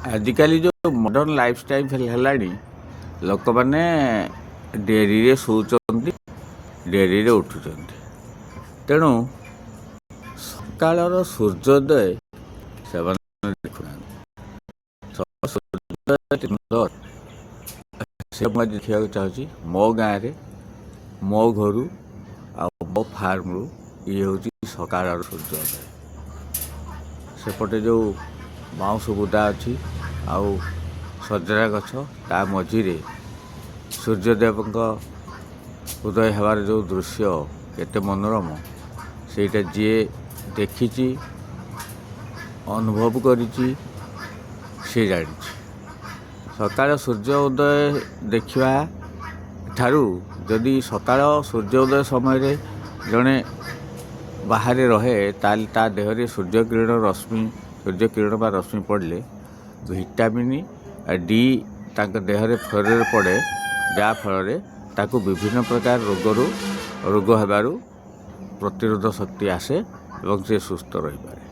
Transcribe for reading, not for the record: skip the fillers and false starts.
ଆଜିକାଲି ଯେଉଁ modern lifestyle ହେଲାଣି, ଲୋକମାନେ ଡେରିରେ ଶୋଉଛନ୍ତି, ଡେରିରେ ଉଠୁଛନ୍ତି। ତେଣୁ ସକାଳର ସୂର୍ଯ୍ୟୋଦୟ ସେମାନେ ଦେଖୁନାହାନ୍ତି। ସେ ମୁଁ ଆଜି ଦେଖିବାକୁ ଚାହୁଁଛି ମୋ ଗାଁରେ, ମୋ ଘରୁ ଆଉ ମୋ ଫାର୍ମରୁ ଇଏ ହେଉଛି ସକାଳର ସୂର୍ଯ୍ୟୋଦୟ। ସେପଟେ ଯେଉଁ ବାଉଁଶ ବୁଦା ଅଛି ଆଉ ସଜନା ଗଛ, ତା ମଝିରେ ସୂର୍ଯ୍ୟଦେବଙ୍କ ଉଦୟ ହେବାର ଯେଉଁ ଦୃଶ୍ୟ କେତେ ମନୋରମ, ସେଇଟା ଯିଏ ଦେଖିଛି, ଅନୁଭବ କରିଛି, ସେ ଜାଣିଛି। ସକାଳ ସୂର୍ଯ୍ୟ ଉଦୟ ଦେଖିବା ଠାରୁ ଯଦି ସକାଳ ସୂର୍ଯ୍ୟ ଉଦୟ ସମୟରେ ଜଣେ ବାହାରେ ରହେ, ତାହେଲେ ତା ଦେହରେ ସୂର୍ଯ୍ୟକିରଣ ବା ରଶ୍ମି ପଡ଼ିଲେ ଭିଟାମିନ୍ ଡି ତାଙ୍କ ଦେହରେ ଶରୀରରେ ପଡ଼େ, ଯାହାଫଳରେ ତାକୁ ବିଭିନ୍ନ ପ୍ରକାର ରୋଗ ହେବାରୁ ପ୍ରତିରୋଧ ଶକ୍ତି ଆସେ ଏବଂ ସେ ସୁସ୍ଥ ରହିପାରେ।